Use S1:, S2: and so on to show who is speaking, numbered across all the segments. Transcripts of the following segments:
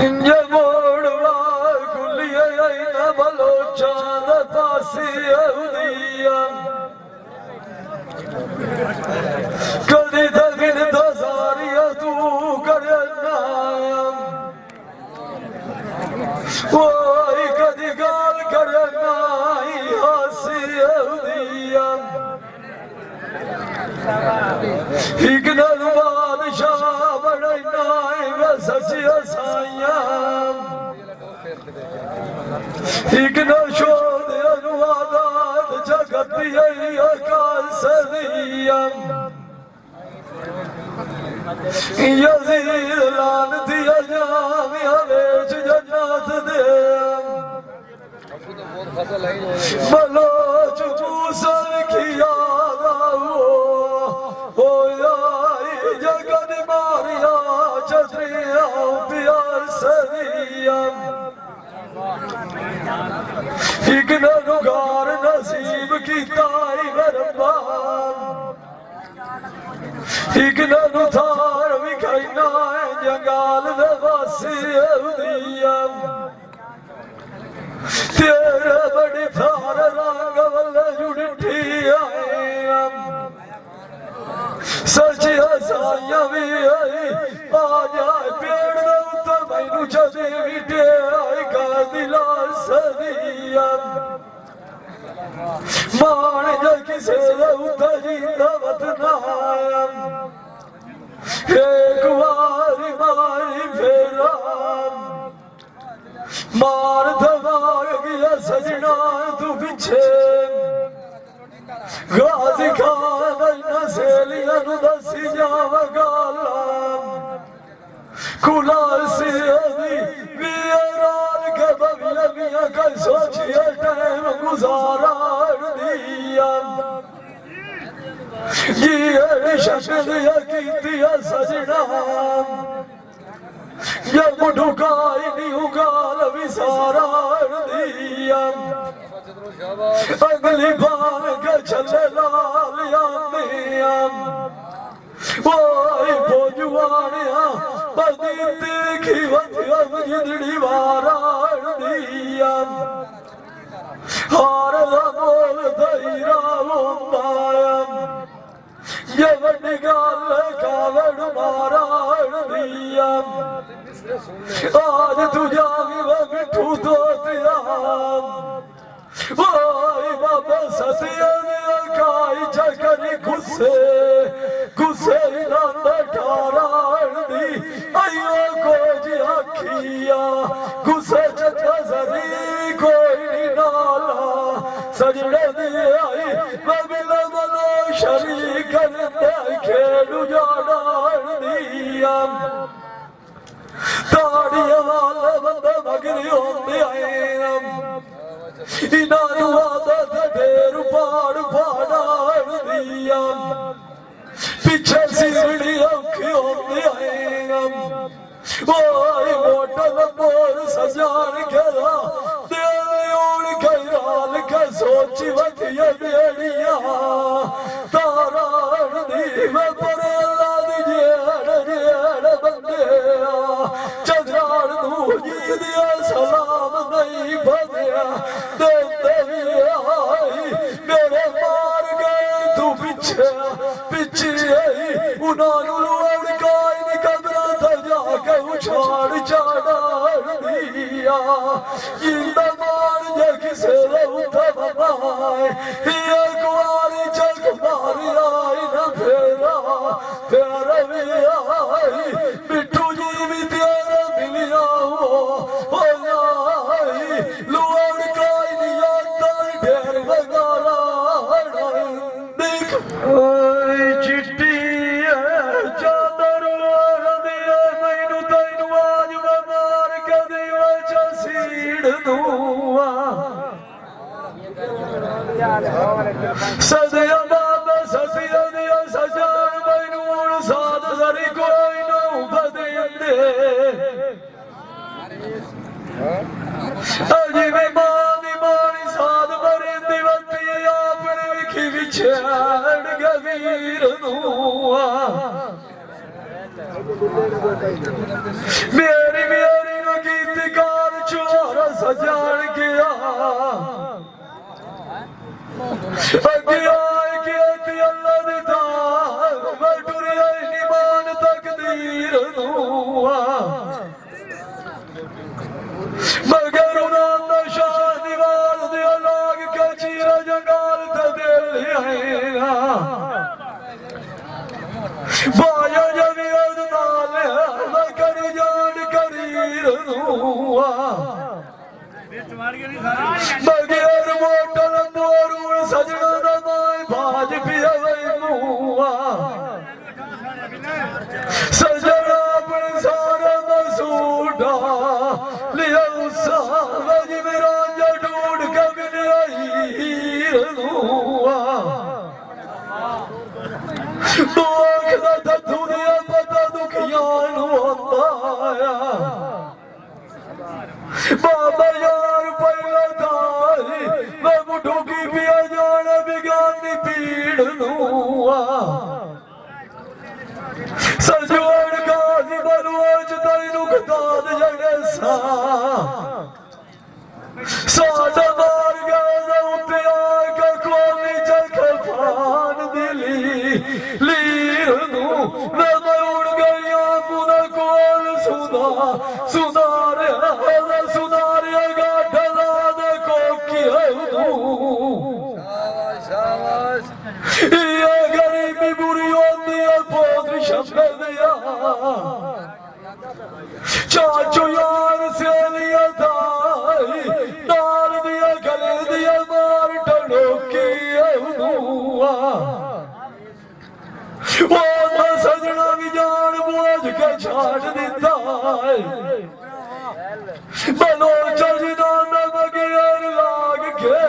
S1: इंजे मोड़वा गुलिया न बलोचा न पासी अवदिया कदी दगिन दसारिया तू करे नाम ओई कदी गाल करे नाई हासी अवदिया इकनल बादशाह बड़े नाई व सचिया साया इकनल शोध अनुवादात जगतिया अकाल सदिया यजीद लान दिया जामी हवेच जन्नत दे बलोच मूसल किया हो जगन मारिया चत्रिया पिया सदिया एक नगार नसीब की ताई बरबान एक नुथार विखैना जंगाल नवासी अवदिया तेरे बड़ी थार रंग वल जुड़ी आए सच हसाइया भी आई आ जाए पेड़ दे उत्ते मैनू जदे विटे आई का दिला सदिया मान जा किसे दे उत्ते जींदा वतना एक बारी मारी फेरा मार दबा गया सजना तू पीछे गाजी खान नसेलिया नु दसी जावा गाला कुलार से अभी वीरान के बविया मिया का सोचिए टाइम गुजारा दिया ये शक्ल या कीतिया सजना जब ढुकाई नहीं उगाल विसारा दिया अगली बार के चले लाल यादिया ओए भोजवानिया बदी देखी वतिया जिंदड़ी वारा दिया हार बोल धैरा माया जब निकाल कावड़ मारा दिया आज तुझा मिठू तो दिया ओए बाबा सतिया ने काई चकरी गुस्से गुस्से नंद ठाराण दी आयो को जी अखिया गुस्से चचा जरी कोई नाला सजड़े दी आई मबिला मलो शरीक करते खेड़ू जाड़ाण दिया ताड़िया वाला बंदा मगरी होंदे आए इनानु आदत ढेर पाड़ पाड़ाण दिया पीछे सिरड़ी औखी होंदे आए ओए मोटल मोर सजान खेला देवोड़ खैराल के सोची वतिया बेड़िया ताराण दी मैं परे अल्लाह दी जेड़ जेड़ बंदे चंद्राण नू जी दिया सलाम नहीं बदया देते भी आई मेरे मार गए तू पीछे पीछे उन्होंने लुआड़ काई नी कदरा था जाके उछाड़ चाड़ाड़ दिया जिंदा मार जा किसे उठा बनाए ये कुआरी चक मारी आई न फेरा फेरा भी आई मिठू जी भी तेरा मिलिया हो जाए लुआड़ काई नी यादां ढेर वगारा देख ओए चिट्टी चादर दिया मैनू तैनू आज मैं मार के दिया चसीड़ दूआ सदिया बाबा सदिया दिया सजान मैनू हुण साध सरी कोई ना बदे अजी भी मानी मानी साध मरिंदी वती अपने विखी विछड़ गवीर दूआ मेरी मेरी ਬਾਇਆ ਜਵੀ ਉਹਦ ਨਾਲ ਮੈਂ ਕਰੀ ਜਾਣ ਕਰੀਰ ਨੂੰ ਬਗਿਆਰ ਮੋਟਰ ਮੋਰੂ ਸਜਣਾ ਦਾ ਮਾਇ ਬਾਜ ਪਿਆ ਵਈ ਮੂਆ ਸਜਣਾ ਆਪਣੇ ਸਾਰਾ ਮਸੂਡਾ ਲਿਆ ਉਸਾ ਵਜ ਮੇਰਾ ਜੜੂੜ ਕਬਨ ਆਈ ਰਨੂਆ ਦੁੱਖ ਦਾ ਦੱਥੂ ਦੇ ਪਤਾ ਦੁਖੀਆਂ ਨੂੰ ਆਉਂਦਾ ਆ ਬਾਬਾ ਯਾਰ ਪਹਿਲਾਂ ਤਾਂ ਮੈਂ ਮੁੱਢੋਂ ਕੀ ਪਿਆ ਜਾਣ ਵਿਗਿਆਨੀ ਪੀੜ ਨੂੰ ਸਜੋੜ ਗਾਜ਼ੀ ਬਲਵਾਜ ਤੈਨੂੰ ਖਤਾਦ ਜੜੇ ਸਾਡਾ ਮਾਰ ਗਿਆ ਉੱਤੇ ਆ ਕੇ ਕੋਲੀ ਚੱਲ ਖਾਨ ਦਿਲੀ ਲੀਰ ਨੂੰ ਮੈਂ ਉੜ ਗਈਆਂ ਪੁਨਾ ਕੋਲ ਸੁਧਾਰਿਆ ਗਾਠਲਾ ਦਾ ਕੋਕਿਆ ਨੂੰ ਇਹ ਗਰੀਬੀ ਬੁਰੀ ਹੁੰਦੀ ਆ ਪੋਤਰੀ ਸ਼ੰਬਰ ਦਿਆ ਚਾਚੋ ਯਾਰ ਸੇਲੀਆ ਦਾਈ ਨਾਲ ਦੀਆਂ ਗਲੇ ਦੀਆਂ ਮਾਰ ਢੜੋਕੀ ਉਹਨੂੰ ਉਹ ਸਜਣਾ ਵੀ ਜਾਣ ਬੋਝ ਕੇ ਛਾੜ ਦਿੱਤਾ ਬਲੋਚਾ ਜੀ ਦਾ ਬਗਿਆਰ ਲਾਗ ਕੇ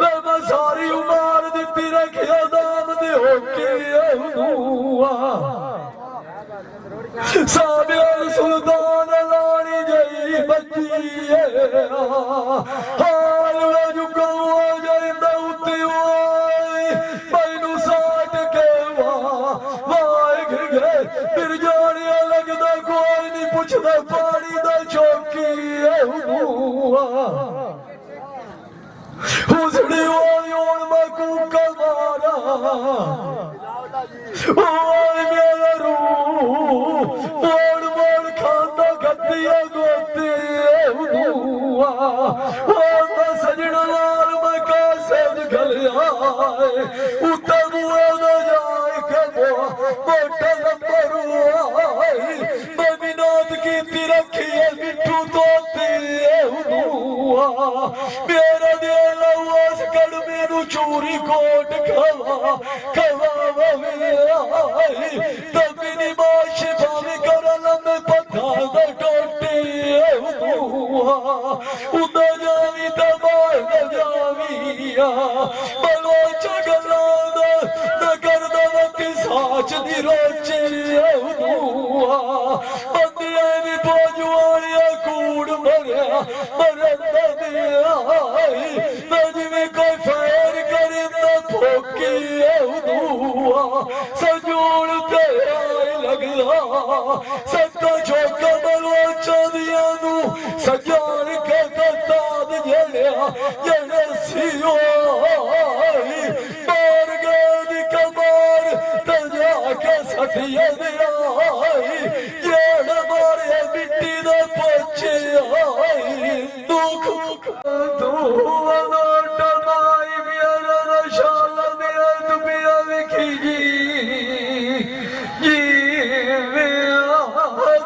S1: ਮੈਂ ਸਾਰੀ ਉਮਰ ਦਿੱਤੀ ਰੱਖਿਆ ਦਾਮ ਦੇ ਹੋ ਕੇ ਉਹਨੂੰ ਸਾਬਿਆ ਸੁਲਤਾਨ ਲਾਣੀ ਜਈ ਬੱਚੀ ਹਾਲ ਵਜੁਗਾ ਹੋ ਜਾਂਦਾ ਉੱਤੇ ਓਏ ਮੈਨੂੰ ਸਾਟ ਕੇ ਵਾਇ ਗਏ ਫਿਰ ਜਾਣਿਆ ਲੱਗਦਾ ਕੋਈ ਨਹੀਂ ਪੁੱਛਦਾ ਪਾਣੀ ਦਾ ਚੌਕੀ ਉਹਨੂੰ ਹੁਸੜੀ ਹੋਣ ਮੈਂ ਕੂਕਾ ਮਾਰਾ ਓਏ ਮੇਰਾ ਰੂਹ ਮੋੜ ਖਾਂਦਾ ਗੱਦੀਆਂ ਗੋਤੇ ਉਹਨੂੰ ਉਹ ਸਜਣਾ ਲਾਲ ਮੈਂ ਕਾਸੇ ਗਲਿਆ ਉੱਤੇ ਮੂੰਹ ਨਾ ਜਾਏ ਕਬੋ ਮੋਟਾ ਨੰਬਰ ਮੈਂ ਬਿਨਾਦ ਕੀਤੀ ਰੱਖੀ ਮਿੱਠੂ ਤੋਤੇ ਉਹਨੂੰ ਮੇਰਾ ਦਿਲ ਉਸ ਕੜ ਮੈਨੂੰ ਚੂਰੀ ਕੋਟ ਖਵਾ ਵੇ ਤਬੀ ਨੀ ਮਾਸ਼ ਭਾਵੇਂ ਕਰ ਲੰਮੇ ਪੱਥਾਂ ਦਾ ਟੋਟੇ ਉਹਦਾ ਜਾਵੀ ਤਾਂ ਬਾਹਰ ਨਾ ਜਾਵੀ ਬਲੋਚਾ ਗੱਲਾਂ ਦਾ ਕਰਦਾ ਵਕੀ ਸਾਚ ਦੀ ਰੋਚੇ ਉਹਨੂੰ ਬੰਦਿਆਂ ਵੀ ਬੋਝਵਾਲਿਆ ਕੂੜ ਮਰਿਆ ਮਰਦਾ ਦਿਆਈ ਨਾ ਜਿਵੇਂ ਕੋਈ ਫੇਰ ਕਰੇ ਨਾ ਭੋਕੀ ਉਹਨੂੰ ਸਜੋੜ ਤੇ ਆਈ ਲੱਗਦਾ ਸੱਤਾ ਝੋਕਾ ਬਲੋਚਾ ਦੀਆਂ ਨੂੰ ਸਜਾਣ ਕੇ ਕਤਾਦ ਜਿਹੜੇ ਸੀ ਓਏ ਮਾਰ ਗਏ ਦੀ ਕਮਾਰ ਤਜਾ ਕੇ ਸੱਠੀਏ ਦਿਆਈ ਜਿਹੜਾ ਮਾਰੇ ਮਿੱਟੀ ਦਾ ਪੋਚੇ ਆਈ ਦੁੱਖ ਤੂੰ ਅਨੋਟ ਮਾਈ ਮੇਰਾ ਨਸ਼ਾਲ ਦੇ ਦੁਪਿਆ ਵਿਖੀ ਜੀ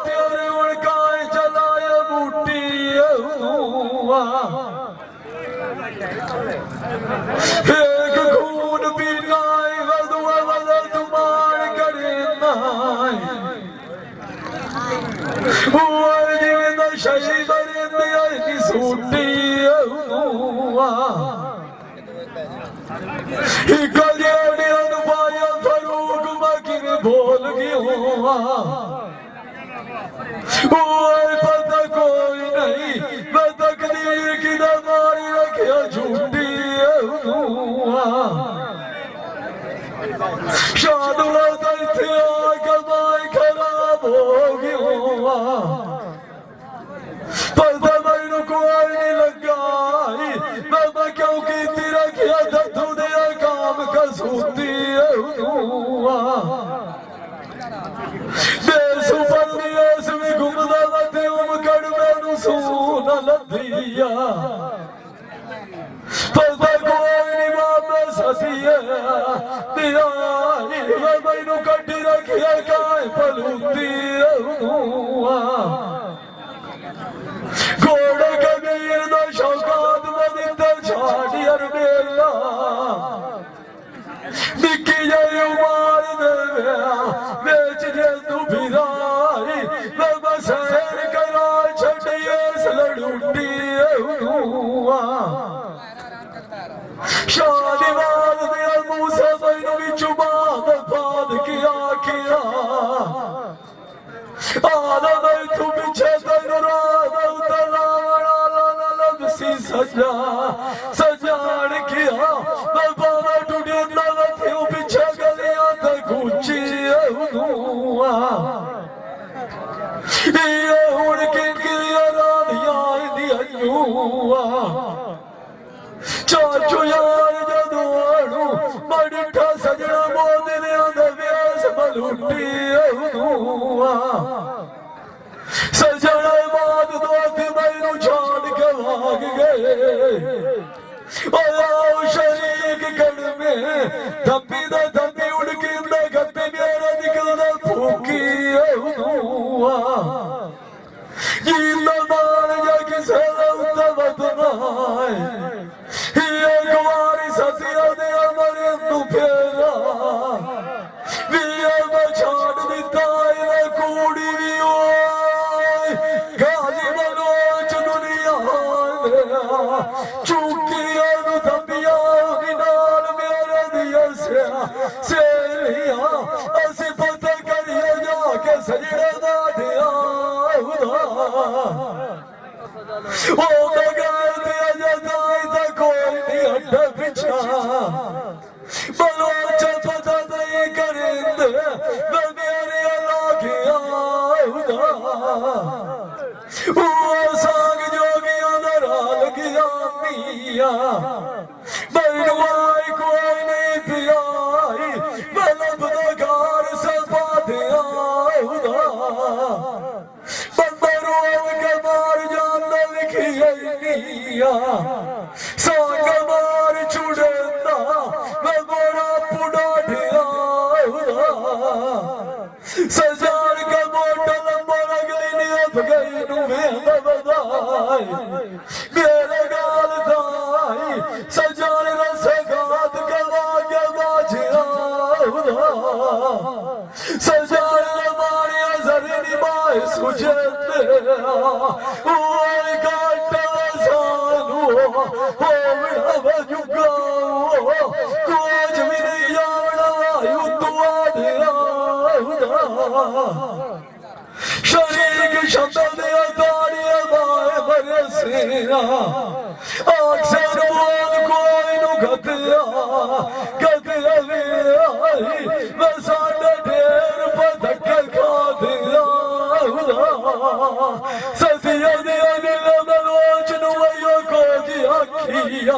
S1: ਤੇਰੇ ਉੜਕਾਏ ਚਲਾਇਆ ਬੂਟੀ ਇੱਕ ਖੂਨ ਪੀਲਾਈ ਵਦੂਆ ਵਦਰ ਤੁਮਾਨ ਕਰੇ ਨਾਈ ਉਹ ਜਿਵੇਂ ਦਾ ਸ਼ਹੀ ਬਰੇ ਤੇ ਆਈ ਦੀ ਸੂਟੀ ਇੱਕ ਜਿਹੜਿਆਂ ਨੂੰ ਪਾਇਆ ਫਰੂਕ ਮਕਿਰ ਭੋਲ ਗਿਓ ਓਏ ਪਤਾ ਕੋਈ ਨਹੀਂ ਮੈਂ ਤਕਦੀਰ ਕਿਦਾ ਮਾਰੀ ਰੱਖਿਆ ਝੂਠੀ ਸ਼ਾਦ ਵਾਦਾ ਇੱਥੇ ਆ ਕਮਾਈ ਖਰਾਬ ਹੋ ਗਿਆ ਪਤਾ ਮੈਨੂੰ ਕੋਈ ਨਹੀਂ ਲੱਗਾ ਮੈਂ ਕਿਉਂ ਕੀਤੀ ਰੱਖਿਆ ਦੱਦੂ ਦੇ ਕਾਮ ਕਸੂਤੀ ਦੇਸ ਪਰਦੀ ਇਸ ਵੀ ਘੁੰਮਦਾ ਵਤੇ ਉਮਕੜ ਮੈਨੂੰ ਸੂਨ ਲੱਭੀਆ ਪਤਾ ਕੋਈ ਨਹੀਂ ਵਾਪਸ ਹਸੀਏ ਦਿਆਈ ਮੈਨੂੰ ਕੱਢੀ ਰੱਖ लिखिया काय पलूती घोड़े कबीर दा शौकात मदिंदर छाड़ी अर बेला निकी जई उमार दे बेच जे तू फिराई बाबा सैर करा छड़िए सलड़ूटी शादी वाद दिया मूसा मैनू विचू बाद पाद किया आदा मैं तू पीछे तेरू रात उतलावड़ा लब सी सजा सजान किया मैं बाबा टूटे नव थे पीछे गलियां ते गुची ये हुण की राधियां इंदिया चाचू यार जदों आड़ू मडिठा सजना मोदलियां दे व्यास मलूटी सजना बात दोस्त मैनू छाड़ के भाग गए शरीक गढ़ में धब्बी दा धब्बी उड़की गप्पे मेरा निकलदा फूकी जींदा मार जा किसे बदनाए एक बारी सतिया दे अमरे तू फेरा मैं छाड़ दिता इन्हें कूड़ी भी गाजी मनोच दुनिया चूकिया धबिया नाल मेरे दिया सेलिया असी पता करिए जाके सजड़े दा दिया ओ बगैर दिया जदाई ता कोई नहीं हट पिछा बलोच पता नहीं करेंदे मैं मेरे लागिया ओ साग जोगिया दराल गया मिया मैनू आई कोई नहीं पियाई मैं लभदा घर सपा दिया बंदा रोल के मार जाना लिखी निया साग मार छुड़ना मैं बड़ा पुड़ा ढिया सजान के बोतल मर गई नियत गई नुमें बधाई मेरे गाल दाई सजान रसगात गवा के बाजिया सजान मारिया जरनी माए सुझे ओए गाटा सानू होवड़ा वजुगा कोज भी नहीं आवड़ा युद्धवा दिया शरीक शब्द दिया ताड़िया बाए भरे सिया अक्सर बोल कोई नु गतिया भी आई मैं साढ़े ढेर पर धक्के खा दिया ससिया दिया नीले मलोच नु वयो को दिया खिया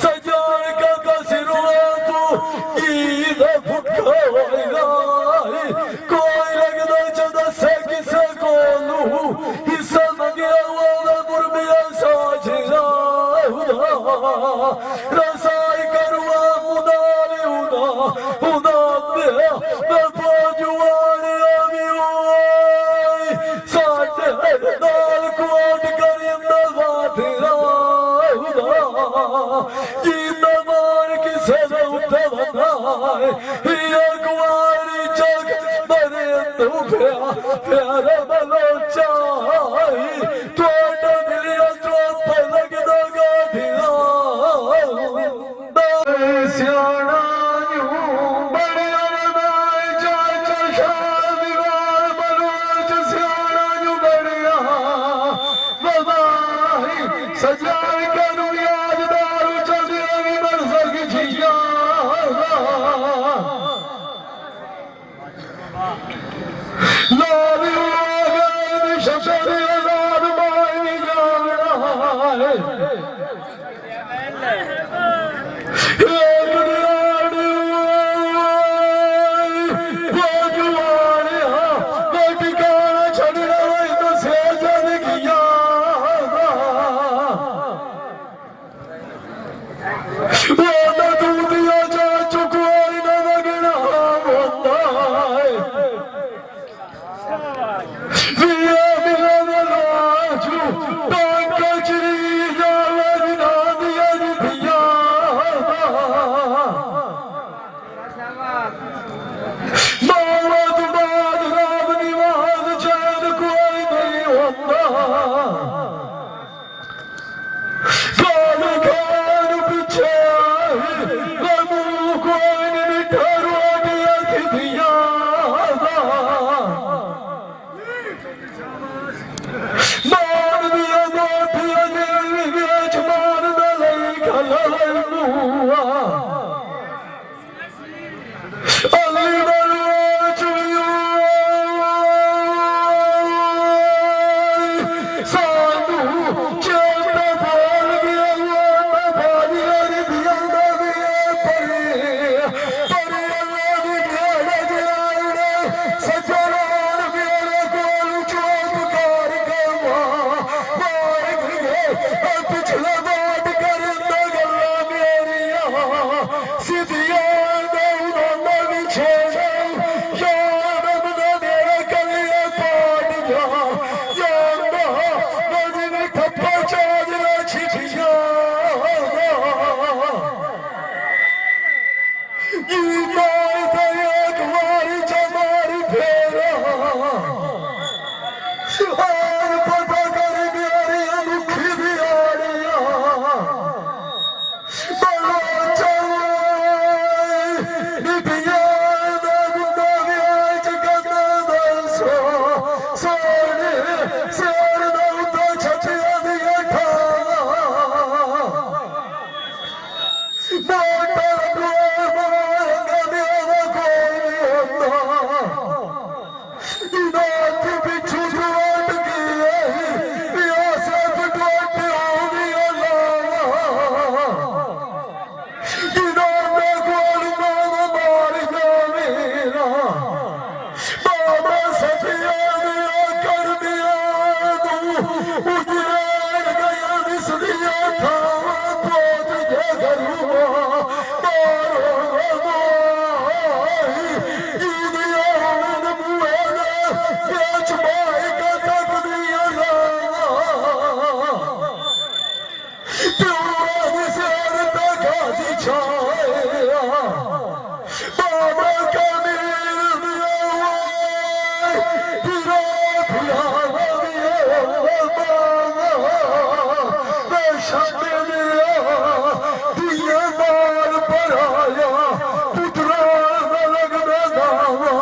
S1: सजान का सिरुआ तू ईद फुटका होई कोई लगदा चदा से किसे को लू हिस्सा मंगया वाला मुरबिया साजिया रसाई करवा मुदाली उदा मैं पहुंचवाने अभी साढ़े दाल कोट करिंदा वाधिया जींदा मार किसे उठा बनाए ये कुआरी चक मरे तू प्यारा बलोचा थोड़ा दिलिया चोप लगदा गाधिया सियाना बड़िया बनाए चाचा शाल दीवार बलोच सियाना बड़िया बधाई सजान करू याद दारू चलिया भी मर सकी छिया लाल शब्द लाल माई जाना है छाया बाबा का मीर दिया मार पर आया पुत्रा लग दावा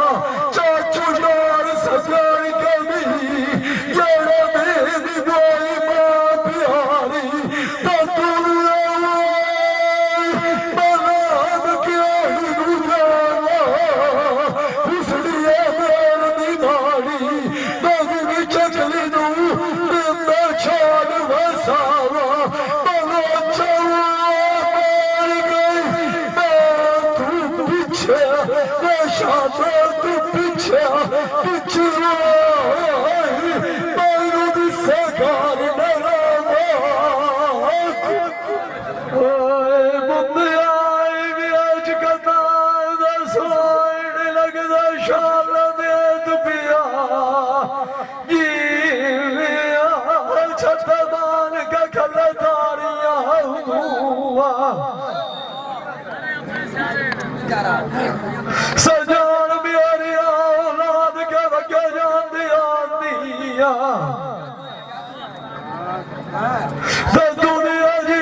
S1: चाचू यार सजान कभी यारा मेरी गोई मां प्यारी बलाद क्या गुजारा उसलिए मेर दी दाड़ी मैं चकली नू मैं छाड़ वसावा तू पीछे पीछे मैनू दिसे घर लगदा शाल दे पिया छत मान का खलदारिया सजान मेरी औलाद के वगे जाती आंदिया दुनिया जी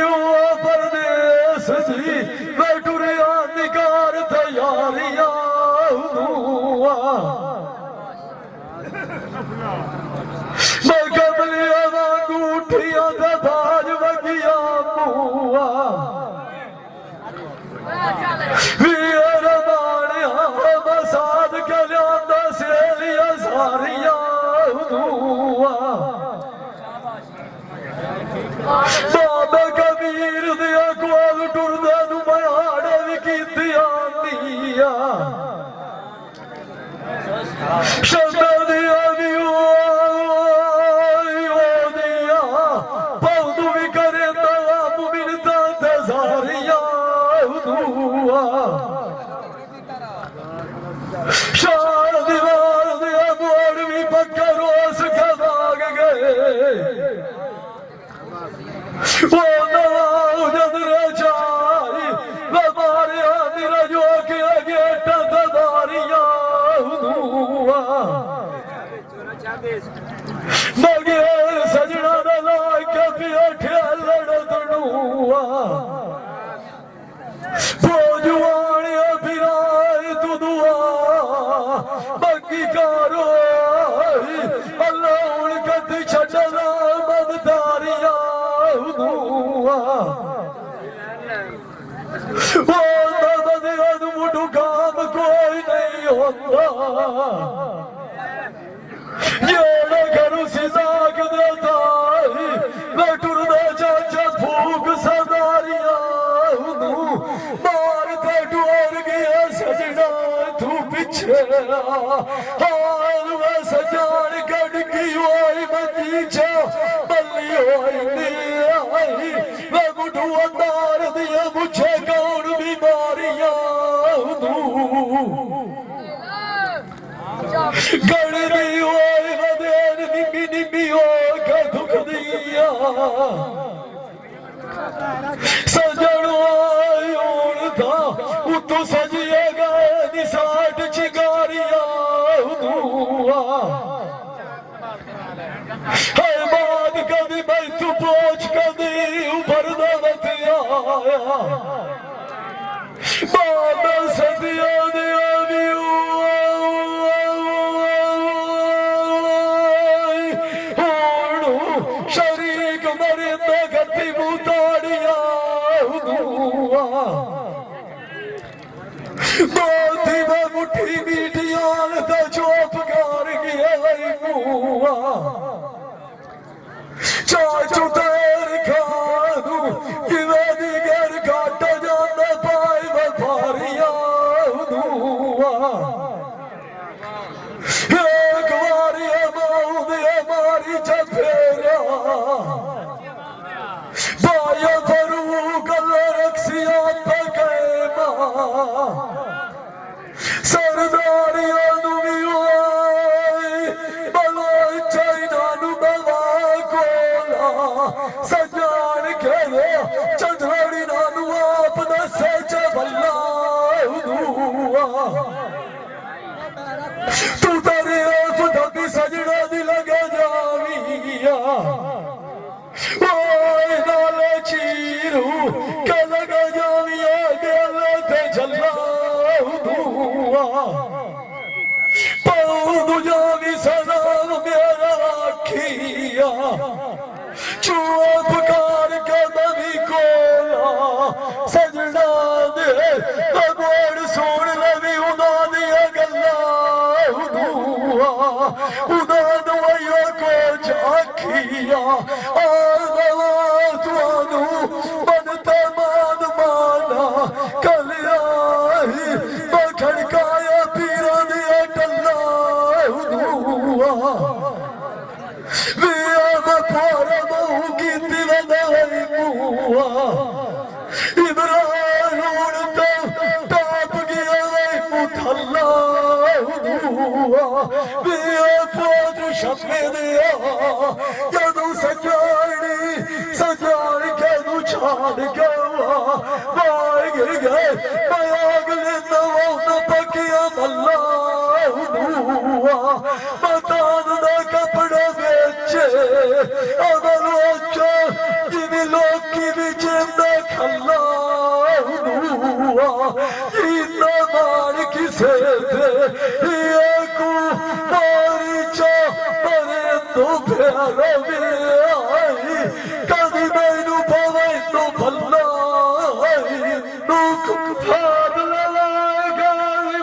S1: परदेस जी मैं टुरिया निकार तैयारिया मैं कमलिया वांगू उठिया ते बाज वगिया मुआ साध के लिया सेलिया सारिया बाबा कबीर दिया कोल टुरदे नू मयाड़े भी कीती आंदिया शब्द दिया भी दिया पौधू भी करे तवाब मिलता ते सारिया शार दीवार दिया बोर्ड भी पक्का रोस के भाग गए वो नवाब जदरे चारी बारे आदि रजो के गेट दारिया मगर सजना ला के पिया लड़ तनुआ जुआनिया फिराए तू दुआ बाकी कारो अल्लाह उनकत छड़ना मददारिया वो तब मुठू काम कोई नहीं होता जेड़ा घरू सिजाक देता मैं टुरदा चाचा फूक सदारिया मार ते डोर गया सजना तू पिछे हाल में सजान कड़ की होई बगीचा बल्ली होई नी मैं मुठू अंदार दिया मुझे कौन बीमारियां गड़नी होई बदेन निम्मी निम्मी हो के दुख दिया सजन आयोन था उतो सजिए गए निसाट चिगारिया है बात कभी मैं तू पहुंच कभी ऊपर दौलत आया बाबा सदिया दिया शरीक मरिंद गति मुताड़िया मोती में मुठी मीटियान दा चोप गार गया मुआ चाचू तेर खानू किवें दी घर घट जांदा पाई वफारिया एक बारी माऊ दे मारी चफेरा बाया फरू गल रखसिया पके सरदारिया भी बलो चाइना बवा कोला सजान के चंद्रड़ी नानू आप दसे भगवान सुन लवी उन्होंने गल्ला उन्होंने को झाखिया थानू बनता मान माना कलिया खड़काया पीरा दिया टल्ला जदू सजानी सजान के छाड़ के गिर गए मैं अगले नवा पकिया मल्ला मकान का कपड़ा बेचे अगलोचा जिन्हें लोग की भी जिंदा खल्ला इतना मार किसे थे ये को मारी चा मरे तो प्यारा आई कभी मैनू पावे तो भल्ला दुख फाद लगा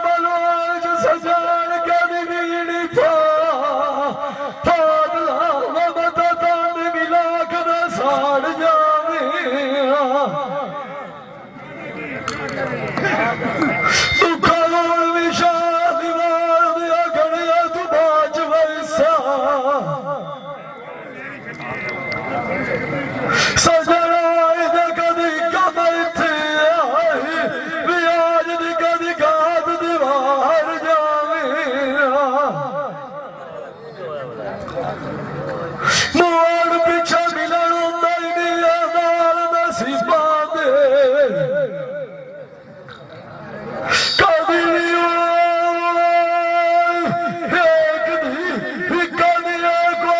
S1: बलोज सजान कभी बीड़ी पा फाद लावा तान मिला कर साड़ जावे दुखा विशा दीवार दिया गणिया तू बाज वैसा सजनाए दे कदी कमर थे आई ब्याज दी कदी गाद दीवार जावे मोड़ पीछे मिलन नहीं नाल नसीबा दे कभी एक दी कदिया को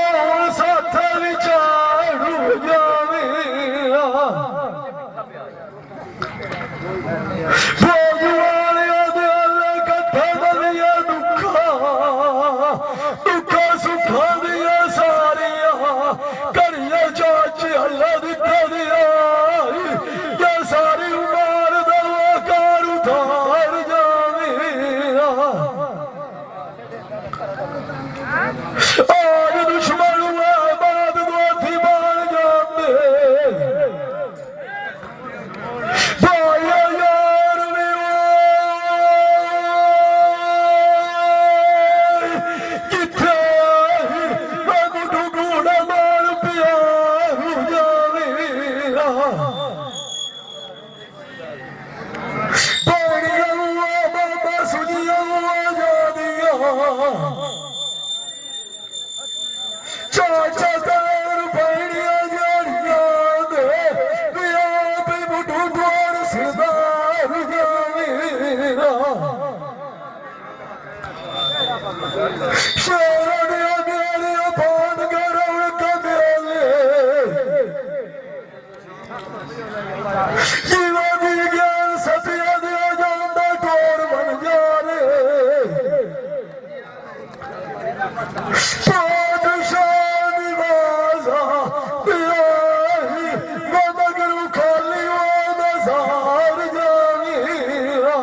S1: साथ विचारू जावे भोजवालिया दे अल्लाह कथा दिया दुखा दुखा सुखा दिया सारिया करिया चाची अल्लाह दिखा दिया या सारी उमर दवा कार उधार जावे आज दुश्मन हुआ बाद दोथी बाल जाते भाइया यार भी जिथे मैं ढूंढा मार पिया जावे पानिया हुआ बाबा सुनिया हुआ जादिया चाचा तार पैड़िया जाड़िया दे पिया पे मुठू द्वार सरदार जावेरा शरण अगलिया पान गरौड़ कमेले जीवा दी ज्ञान सतिया दिया जांदा टोर बन जा रे पादशाह निवाजा पियाही मगरू खाली नजार जावीरा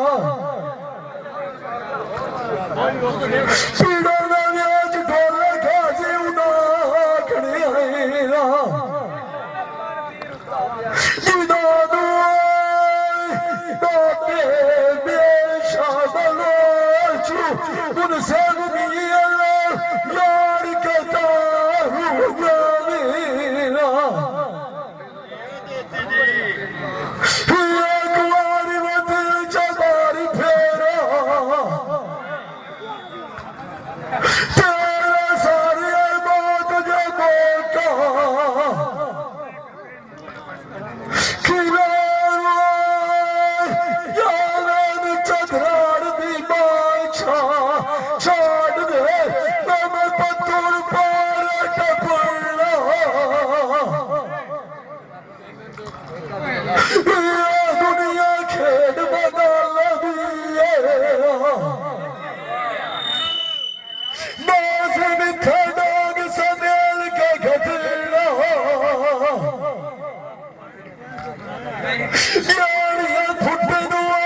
S1: पीड़ा ना व्याज ढोले खासी उदाखड़ी आईरा जिदा दुआई दाते बेशा बलोचू उनसे गुमिया यार कहता हूँ जावेरा एक बारी मत चबारी फेरा तेरा सारी बात जो बोलता खिलावा यार चदरार दी बाछा छाड़ दे मैं पत्थर पार टपड़ा दुनिया खेड बदल दिए बाज मिठा डाग समेल के घटना यारियां फुट दुआ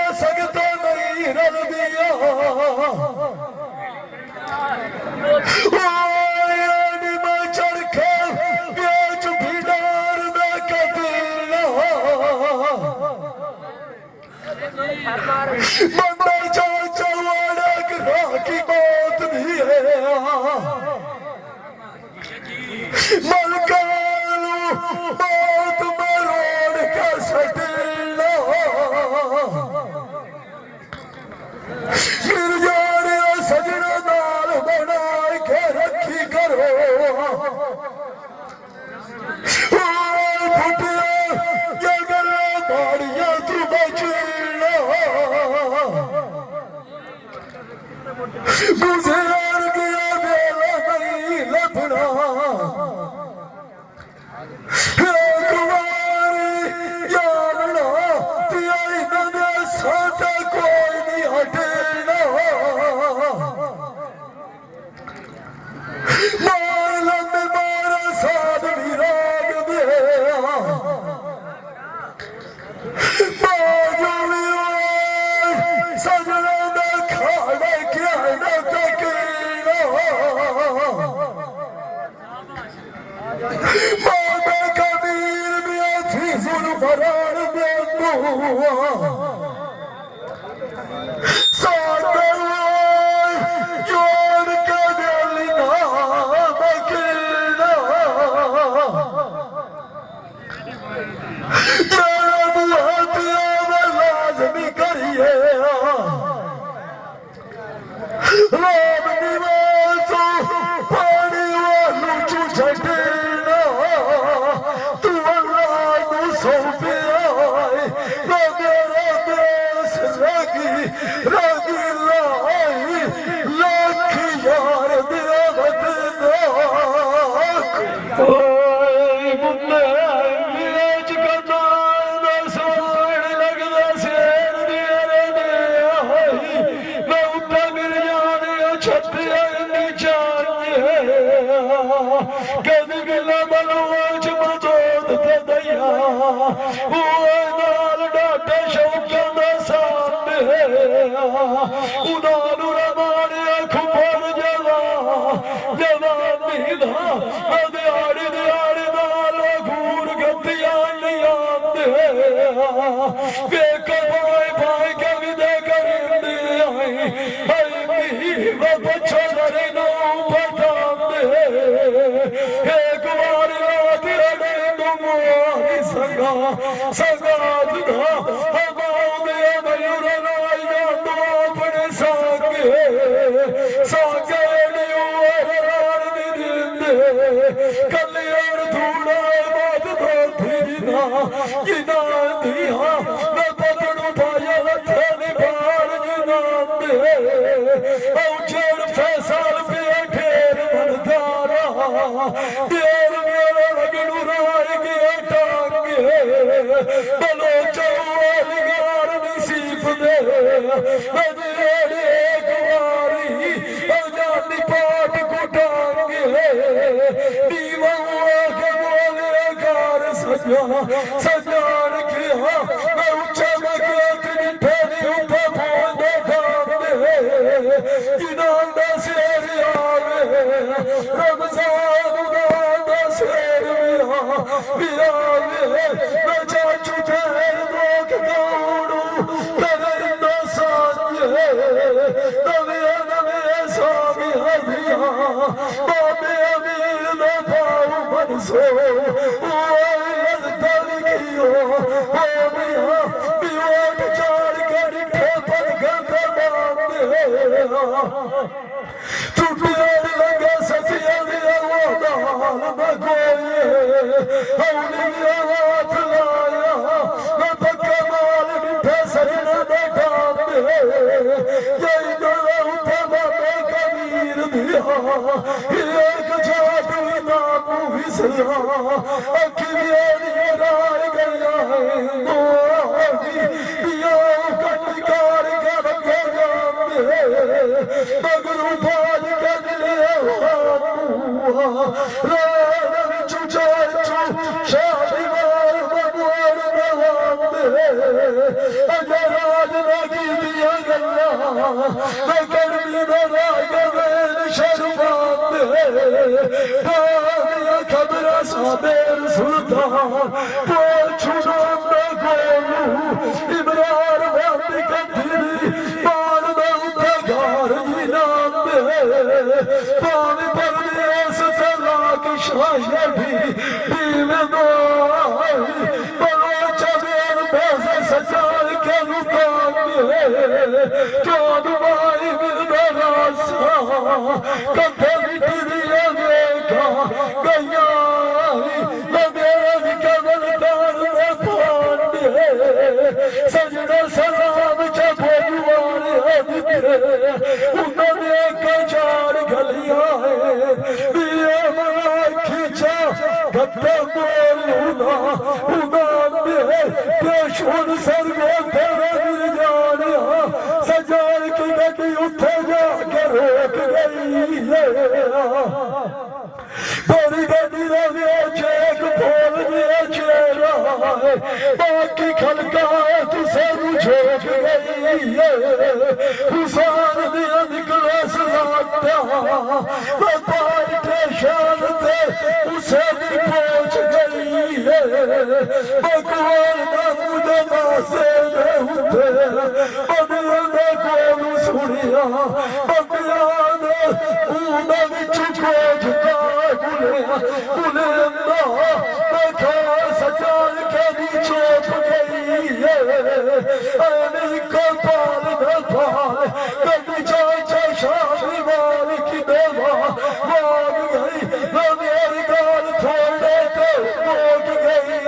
S1: बंदा चाचा वाड़ा करा की बात नहीं है मलकालू बात मरोड़ का सटना गिर जाने सजना नाल बना के रखी करो गुज़र गया बेला नहीं लभना कुमारी यारना पिया इन्होंने साडा कोई नहीं हटना मार लम्बे मारा साध भी राग दे बाजू भी सजना दा खाना क्या ना तकना बाबा कबीर में अच्छी सुन फरार दे साडा जोड़ के दिल ना बकना लाजमी करिए राम निवासो पानी वालू चू छड़ना तू अल्लाह नू सौंपे आए मेरा देश रगी लाई लाख यार दिया बदना कभी गिला बलूच मजोद ते दया नाल डाटे शौकां दा सामने उन्होंने रमाने खुबर जवानी दा दिहाड़ी दिहाड़ी नाल घूर गतियां नहीं आंदे बेकबाई भाई कभी दे करिंदी आई व बच्चो दरे नौ पठांदे एक बार रात अड़े दुमुआनी संगात दा हवाओं दे मयूर लाई जांदो अपने सागे नियोर रान दी दिंदे कलियार धूड़ा बात दो थीना जिना दिया मैं पकड़ू पाया हथे नी बार जिना दे औचर फैसल पे ठेर बनदारा देर मेरा लगड़ू राय के टांगे बलो चौलिगार नसीब दे अजेड़े कुमारी अजानी पाट को टांगे दीवा के बोले कार सजान किया मैं उच्चा मगे निठे नी उठे फोंदे ठांगे जिनान दा शेर आवे रमजान दा शेर भी आवे मैं चाचू ठहर दोक दौड़ू तेरे इंदा सांझे नवे नवे सामी हदिया बाबे अमीर दा पाऊ मनसो लगे सफिया दिया वो दाल बगोए हमने हाथ लाया मैं पक्का माल मिठे सरना बैठा यही गला उठे बाबे कबीर दिया एक जाट नामू विसया अखी मेरी राय गया है कंडकार कर मगरू भाज के दिले शादी मार बबूर राज लगी दिया गल्ला मैं कड़वी दा रागवेल शर्मात पानिया खबरा साबेर सुल्तान पोछुना गोलू इमरान वादी कथी पान दा उठे घर जी नाम पानी परदेस तला की शायरी दीवे दो बड़ा चबेर बेसे सजाल के रुकान चौद माई मिलदा रासा कथे मिटी दिया देखा गैया मेरे कमल दार में पांडे सजना सलाम चबुआरे उन्होंने कचार गलियां है दिए मना खींचा गत्ता बोलूना उन्होंने पेशुन सरगे तेरे मिल जाने सजान की गड्डी उठे जाके रोक गई बड़ी गड्डी लगे चेक बोल दिए चेरा बाकी खलका तुसे झोंक गई हुसैन दिया निकले सलाता बताई स्टेशन पे उसे भी पहुंच गई बकवाल का मुझे नासे ने उठे बदिया ने कोलू सुनिया बदिया ने ऊना विच खोजता गुलेंदा देखा सजान के भी चोप गई ऐनी कपाल में पाल कभी चाचा शादी वाल की देवा भाग गई मेरी गाल छोड़ने के मोट गई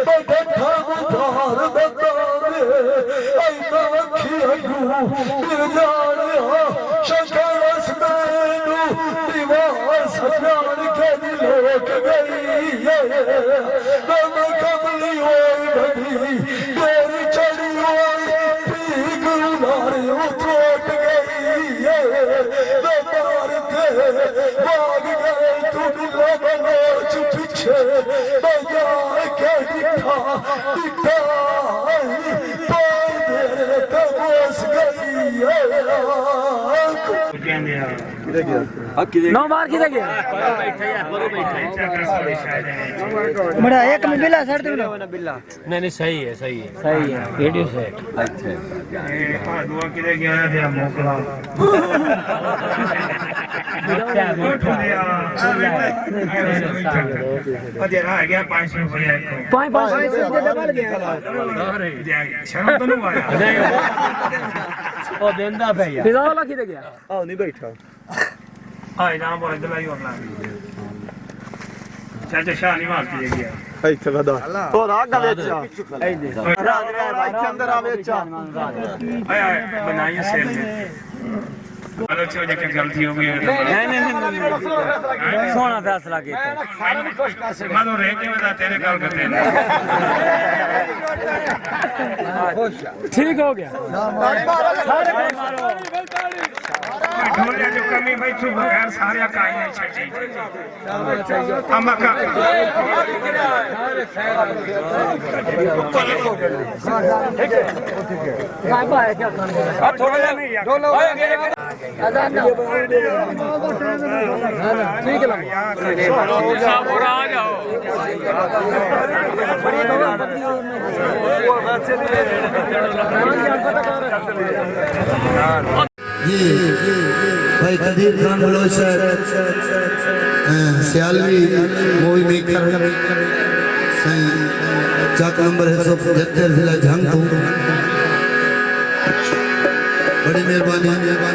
S1: बैठा उधार बताने ऐना अखी अगू मिल जाने शंकर असमैनू दीवार सजान के दिल लोक गई मैं कमली होई बनी तेरी चढ़ी होई पीक उनारी उठोट गई मैं मार के भाग गए तू मिला बलोच पीछे मैं जाके दिखा पाई मेरे तबोस गई
S2: नौ बार किधर गया बड़ा एक में बिल्ला सेट दो ना बिल्ला
S3: नहीं सही है
S2: सही है रेडियो सेट
S3: अच्छा दुआ किधर गया है तेरा मोकला अरे आ गया 500 रुपया
S2: पाँच डबल गया
S3: शर्म तो नहीं आया
S2: ओ देंदा भैया फिर वाला किधर गया
S4: आओ नहीं बैठा
S3: हाँ इनाम बोले दिलाई होना चाचा शाह नहीं मार के गया
S4: ਇੱਥੇ ਵਦਾ ਹੋਰ ਆ ਗਾ ਵਿੱਚ ਰਾਜ ਇੱਥੇ ਅੰਦਰ ਆ ਵਿੱਚ
S3: आया बनाइए सेल में अलग से वजह गलती हो गई
S2: नहीं सोना फैसला किया
S3: मानो रह के बता तेरे गाल करते हैं
S2: ठीक हो गया
S3: ढोलिया जो कमी भाई तू बगैर सारे काई नहीं छड़ी हम का थोड़ा नहीं यार
S2: ठीक
S5: ये भाई Kadir Khan Baloch Sialvi movie maker Chak number 175 जिला झंग बड़ी मेहरबानी